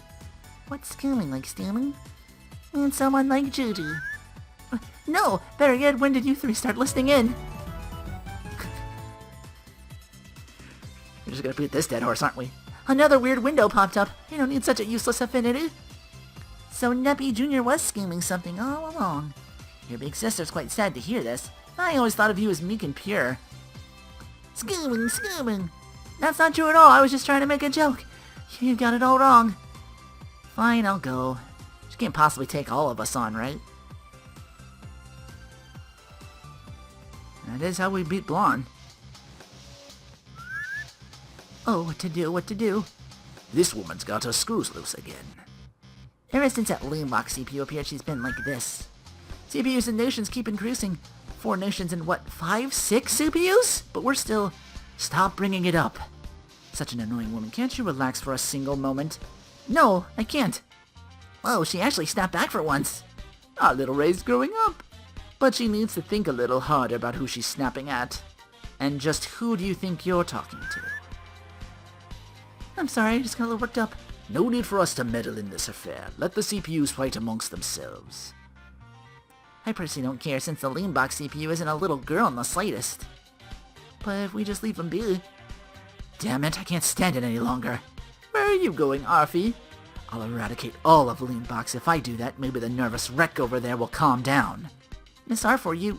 What's scheming? Like stealing? And someone like Judy. No! Better yet, when did you 3 start listening in? We're just gonna beat this dead horse, aren't we? Another weird window popped up. You don't need such a useless affinity. So Neppy Jr. was scheming something all along. Your big sister's quite sad to hear this. I always thought of you as meek and pure. Scheming. That's not true at all. I was just trying to make a joke. You got it all wrong. Fine, I'll go. She can't possibly take all of us on, right? That is how we beat Blonde. Oh, what to do? This woman's got her screws loose again. Ever since that Leanbox CPU appeared, she's been like this. CPUs and nations keep increasing. 4 nations and what, 5, 6 CPUs? But we're still... Stop bringing it up. Such an annoying woman. Can't you relax for a single moment? No, I can't. Whoa, she actually snapped back for once. Our little Ray's growing up. But she needs to think a little harder about who she's snapping at. And just who do you think you're talking to? I'm sorry, I just got a little worked up. No need for us to meddle in this affair. Let the CPUs fight amongst themselves. I personally don't care since the Leanbox CPU isn't a little girl in the slightest. But if we just leave them be... Damn it, I can't stand it any longer. Where are you going, Arfie? I'll eradicate all of Leanbox. If I do that, maybe the nervous wreck over there will calm down. Miss Arfor, you...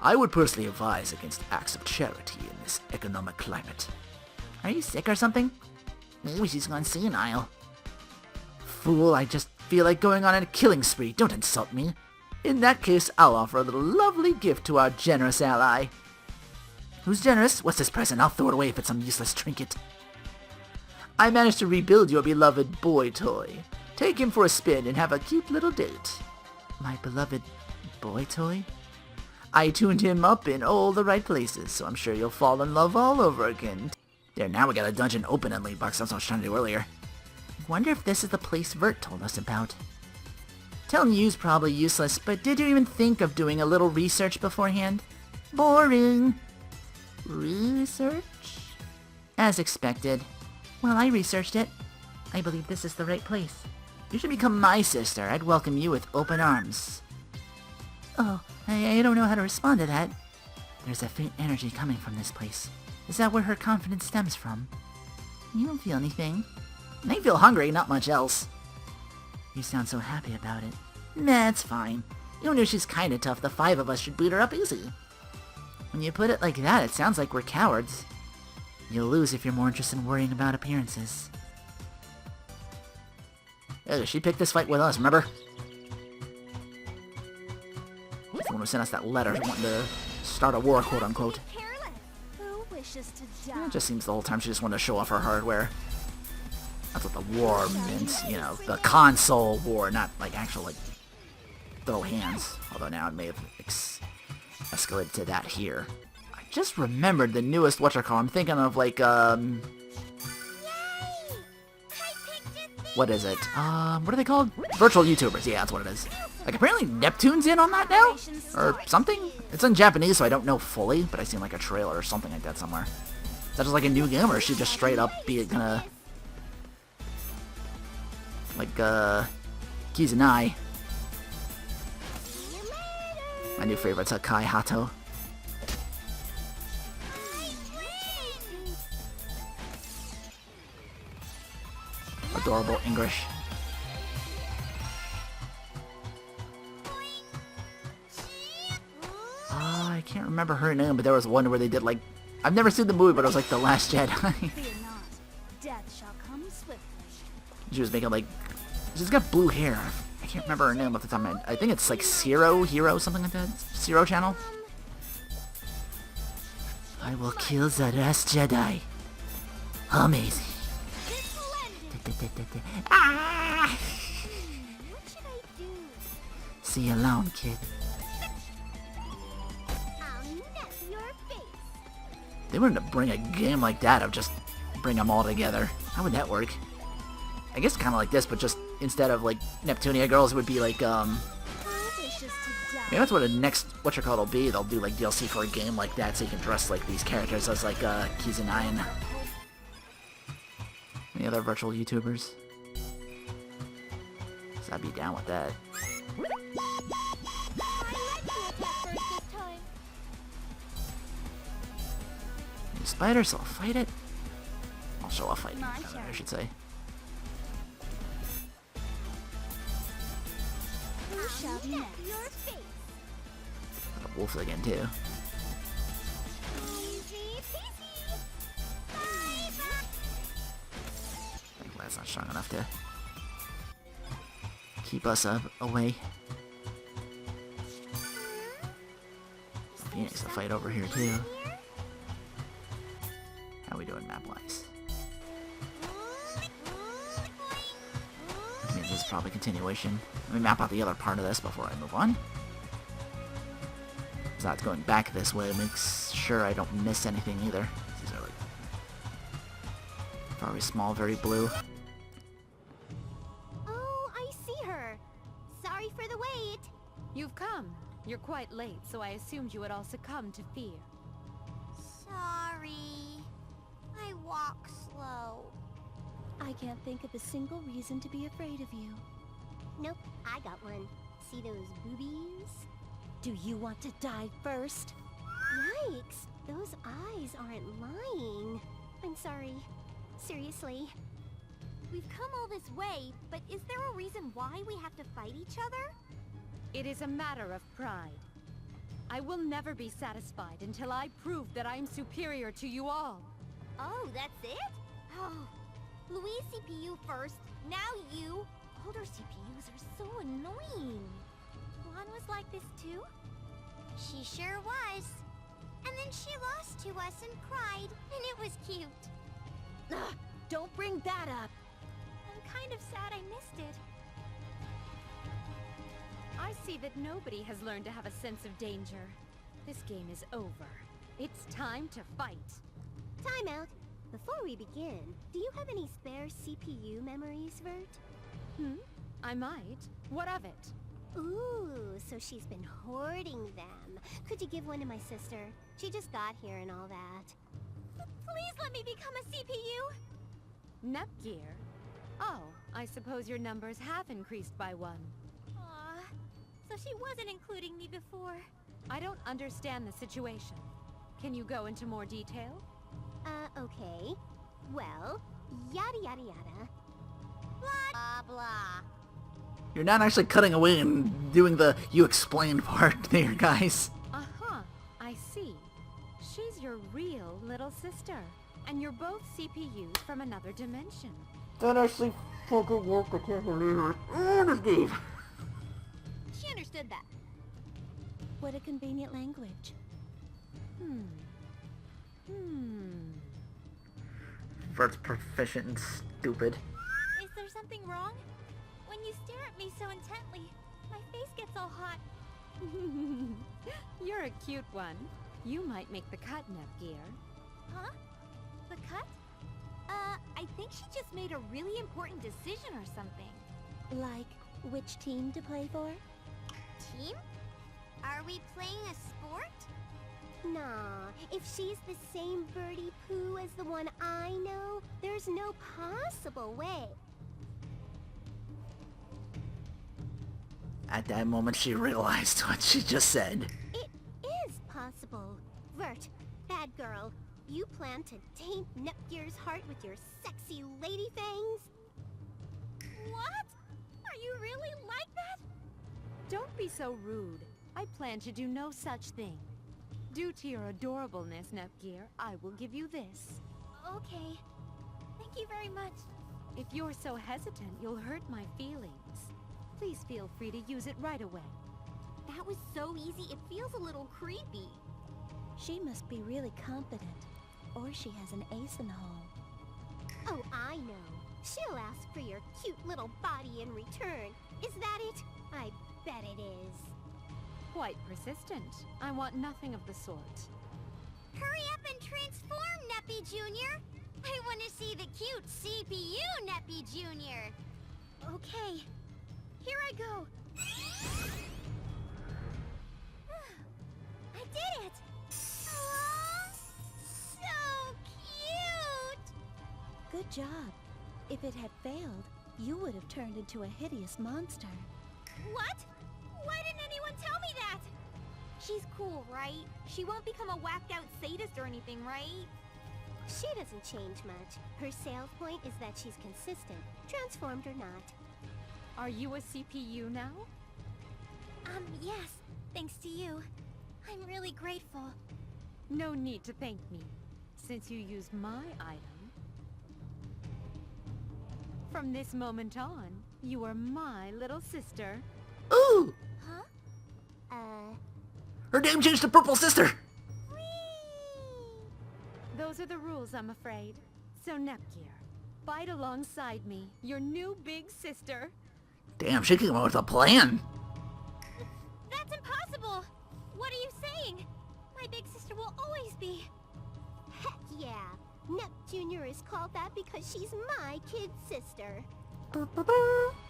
I would personally advise against acts of charity in this economic climate. Are you sick or something? Maybe she's gone senile. Fool, I just feel like going on a killing spree. Don't insult me. In that case, I'll offer a little lovely gift to our generous ally. Who's generous? What's this present? I'll throw it away if it's some useless trinket. I managed to rebuild your beloved boy toy. Take him for a spin and have a cute little date. My beloved boy toy? I tuned him up in all the right places, so I'm sure you'll fall in love all over again. There, now we got a dungeon open in Link Box. That's what I was trying to do earlier. Wonder if this is the place Vert told us about. Telling you's probably useless, but did you even think of doing a little research beforehand? Boring. Research? As expected. Well, I researched it. I believe this is the right place. You should become my sister. I'd welcome you with open arms. Oh, I don't know how to respond to that. There's a faint energy coming from this place. Is that where her confidence stems from? You don't feel anything. I feel hungry, not much else. You sound so happy about it. Nah, it's fine. You know she's kinda tough. The 5 of us should beat her up easy. When you put it like that, it sounds like we're cowards. You'll lose if you're more interested in worrying about appearances. Hey, she picked this fight with us, remember? She's the one who sent us that letter wanting to start a war, quote-unquote. Who wishes to die? It just seems the whole time she just wanted to show off her hardware. That's what the war meant, you know, the console war, not like actual, like, throw hands. Although now it may have escalated to that here. I just remembered the newest whatchamacallit. I'm thinking of, like, what is it? What are they called? Virtual YouTubers. Yeah, that's what it is. Like, apparently Neptune's in on that now? Or something? It's in Japanese, so I don't know fully, but I seen, like, a trailer or something like that somewhere. Is that just, like, a new game, or should just straight up be gonna... like, Kizunai. My new favorite's Kai Hato. Adorable English. I can't remember her name, but there was one where they did, like... I've never seen the movie, but it was like The Last Jedi. Death shall come swiftly. She was making, like... She's got blue hair. I can't remember her name off the top of my head. I think it's like Hero, something like that. Zero Channel. I will kill the last Jedi. Amazing. Ah! What should I do? See you alone, kid. I'll nip your face. They were to bring a game like that of just bring them all together. How would that work? I guess kind of like this, but just instead of like Neptunia girls, it would be like Who wishes to die? maybe that's what the next whatchamacallit will be. They'll do like DLC for a game like that, so you can dress like these characters as like Kizunai and any other virtual YouTubers. So I'd be down with that. I like to attack first this time. New spider, so I'll fight it. I'll show off fighting, My I turn. should say. Who shall be next? Your face. Got a wolf again too. Easy peasy. Bye-bye. I think that's not strong enough to keep us away. Phoenix to fight over here too. How we doing map-wise? I mean, this is probably continuation. Let me map out the other part of this before I move on. So that's going back this way. Makes sure I don't miss anything either. These are like very small, very blue. Oh, I see her. Sorry for the wait. You've come. You're quite late, so I assumed you would all succumb to fear. Sorry. I walk slow. I can't think of a single reason to be afraid of you. Nope, I got one. See those boobies? Do you want to die first? Yikes, those eyes aren't lying. I'm sorry. Seriously. We've come all this way, but is there a reason why we have to fight each other? It is a matter of pride. I will never be satisfied until I prove that I'm superior to you all. Oh, that's it? Oh, Louise CPU first, now you. Older CPUs are so annoying. Juan was like this too? She sure was. And then she lost to us and cried, and it was cute. Ugh, don't bring that up. I'm kind of sad I missed it. I see that nobody has learned to have a sense of danger. This game is over. It's time to fight. Time out. Before we begin, do you have any spare CPU memories, Vert? I might. What of it? Ooh, so she's been hoarding them. Could you give one to my sister? She just got here and all that. Please let me become a CPU! Nepgear? Oh, I suppose your numbers have increased by 1. Aw, so she wasn't including me before. I don't understand the situation. Can you go into more detail? Okay. Well, yada yada yada. Blah blah. You're not actually cutting away and doing the you explain part there, guys. Uh-huh, I see. She's your real little sister. And you're both CPUs from another dimension. That actually fucking worked. I can't believe it. Oh, this game. She understood that. What a convenient language. Vert's proficient and stupid. Is there something wrong? When you stare at me so intently, my face gets all hot. You're a cute one. You might make the cut, Nepgear. Huh? The cut? I think she just made a really important decision or something. Like, which team to play for? Team? Are we playing a sport? Nah, if she's the same Birdie Pooh as the one I know, there's no possible way. At that moment, she realized what she just said. It is possible. Vert, bad girl, you plan to taint Nepgear's heart with your sexy lady fangs? What? Are you really like that? Don't be so rude. I plan to do no such thing. Due to your adorableness, Nepgear, I will give you this. Okay. Thank you very much. If you're so hesitant, you'll hurt my feelings. Please feel free to use it right away. That was so easy, it feels a little creepy. She must be really confident. Or she has an ace in the hole. Oh, I know. She'll ask for your cute little body in return. Is that it? I bet it is. Quite persistent. I want nothing of the sort. Hurry up and transform, Neppy Jr. I want to see the cute CPU, Neppy Jr. Okay, here I go. I did it! Aww, so cute! Good job. If it had failed, you would have turned into a hideous monster. What? Why didn't anyone tell me that? She's cool, right? She won't become a whacked-out sadist or anything, right? She doesn't change much. Her sales point is that she's consistent, transformed or not. Are you a CPU now? Yes, thanks to you. I'm really grateful. No need to thank me, since you used my item. From this moment on, you are my little sister. Ooh! Huh? Her name changed to Purple Sister! Those are the rules, I'm afraid. So Nepgear, fight alongside me, your new big sister. Damn, she came up with a plan. That's impossible! What are you saying? My big sister will always be... Heck yeah! Nep Jr. is called that because she's my kid sister.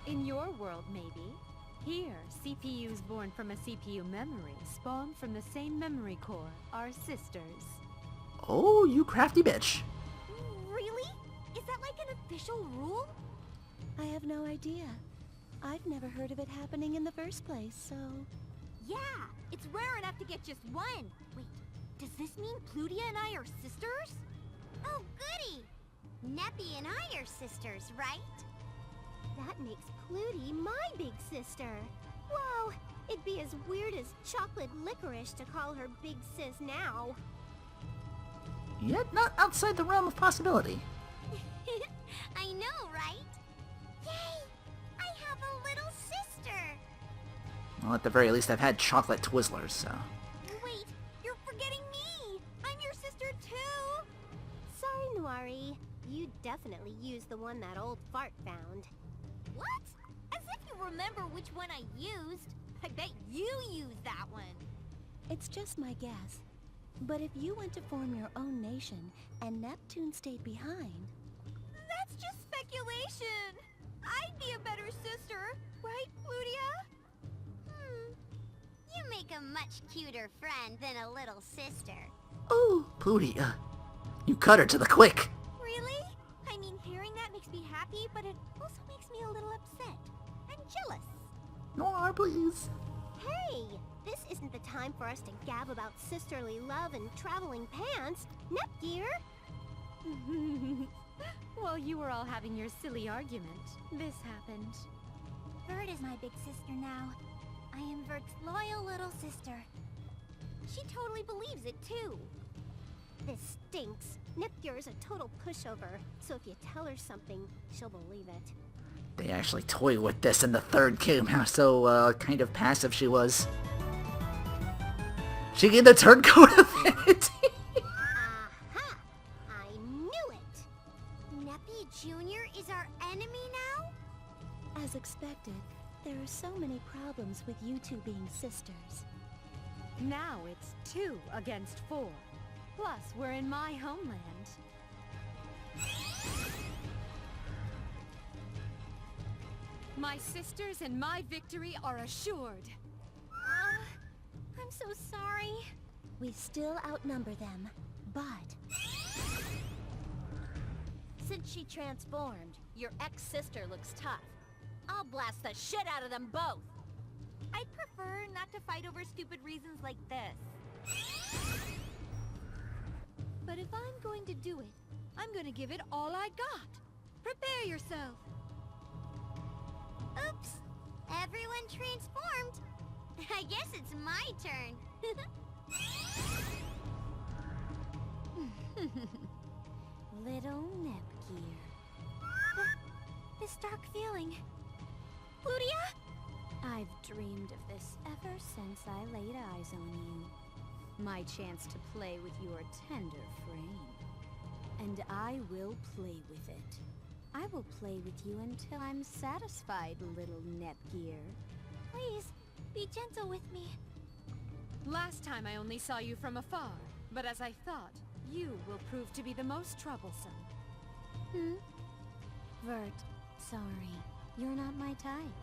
In your world, maybe. Here, CPUs born from a CPU memory spawn from the same memory core are sisters. Oh, you crafty bitch. Really? Is that like an official rule? I have no idea. I've never heard of it happening in the first place, so... Yeah, it's rare enough to get just one. Wait, does this mean Plutia and I are sisters? Oh, goody! Neppy and I are sisters, right? That makes Plutie my big sister. Whoa, It'd be as weird as chocolate licorice to call her big sis now. Yet not outside the realm of possibility. I know, right? Yay! I have a little sister! Well, at the very least, I've had chocolate Twizzlers, so... Wait, you're forgetting me! I'm your sister too! Sorry, Noiri. You definitely used the one that old fart found. What? As if you remember which one I used. I bet you used that one. It's just my guess. But if you went to form your own nation and Neptune stayed behind... That's just speculation! I'd be a better sister, right, Plutia? You make a much cuter friend than a little sister. Oh, Plutia. You cut her to the quick. Really? I mean, hearing that makes me happy, but it also makes me a little upset. I'm jealous. Noir, please. Hey! This isn't the time for us to gab about sisterly love and traveling pants. Nepgear! While you were all having your silly argument, this happened. Vert is my big sister now. I am Vert's loyal little sister. She totally believes it, too. This stinks. Nepgear is a total pushover, so if you tell her something, she'll believe it. They actually toy with this in the third game, how so, kind of passive she was. She gave the turncoat affinity! Aha! I knew it! Neppy Jr. is our enemy now? As expected, there are so many problems with you two being sisters. Now it's 2 against 4. Plus, we're in my homeland. My sisters and my victory are assured. I'm so sorry. We still outnumber them, but... Since she transformed, your ex-sister looks tough. I'll blast the shit out of them both! I'd prefer not to fight over stupid reasons like this. But if I'm going to do it, I'm going to give it all I got. Prepare yourself. Oops! Everyone transformed! I guess it's my turn. Little Nepgear. This dark feeling. Plutia? I've dreamed of this ever since I laid eyes on you. My chance to play with your tender frame. And I will play with it. I will play with you until I'm satisfied, little Nepgear. Please, be gentle with me. Last time I only saw you from afar, but as I thought, you will prove to be the most troublesome. Vert, sorry. You're not my type.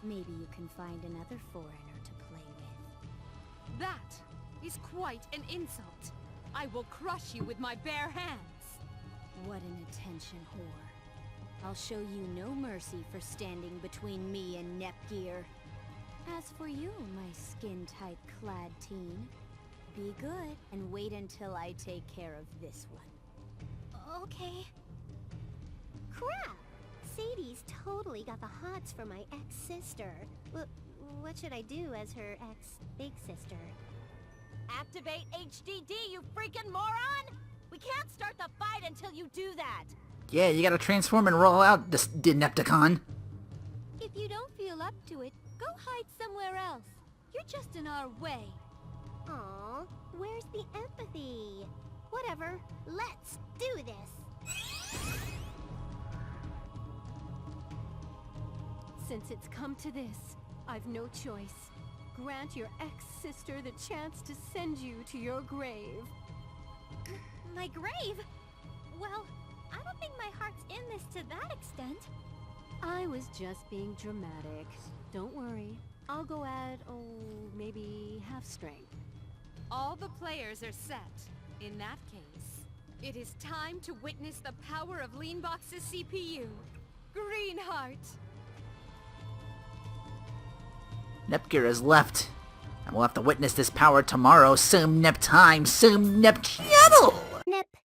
Maybe you can find another foreigner to play with. That is quite an insult. I will crush you with my bare hands. What an attention whore. I'll show you no mercy for standing between me and Nepgear. As for you, my skin-tight clad teen, be good and wait until I take care of this one. Okay. Crap! Sadie's totally got the hots for my ex-sister. What should I do as her ex-big sister? Activate HDD, you freaking moron! We can't start the fight until you do that! Yeah, you gotta transform and roll out this Dinepticon. If you don't feel up to it, go hide somewhere else. You're just in our way. Aw, where's the empathy? Whatever, let's do this! Since it's come to this, I've no choice. Grant your ex-sister the chance to send you to your grave. My grave? Well, I don't think my heart's in this to that extent. I was just being dramatic. Don't worry. I'll go at, maybe half strength. All the players are set. In that case, it is time to witness the power of Leanbox's CPU. Greenheart! Nepgear has left, and we'll have to witness this power tomorrow. Some Nep time, some Nep channel!